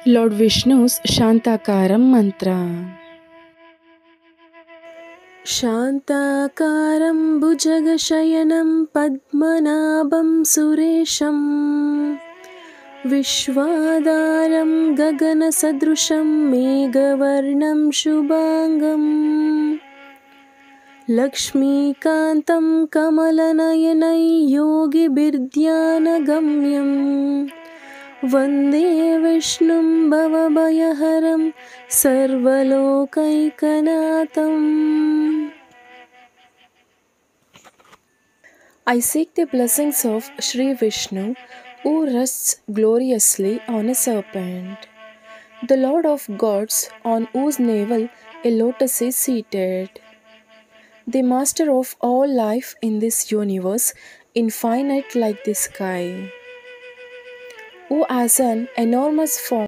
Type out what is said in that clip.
Lord Vishnu's Shantakaram mantra. शान्ताकारं भुजगशयनं पद्मनाभं सुरेशं विश्वाधारं गगनसदृशं मेघवर्णं शुभाङ्गं लक्ष्मीकान्तं कमलनयनै योगिभिर्ध्यानगम्यं वन्दे विष्णुं भवभयहरं सर्वलोकैकनाथम्. I seek the blessings of Sri Vishnu, who rests gloriously on a serpent, the Lord of gods, on whose navel a lotus is seated, the master of all life in this universe, infinite like the sky, who has an enormous form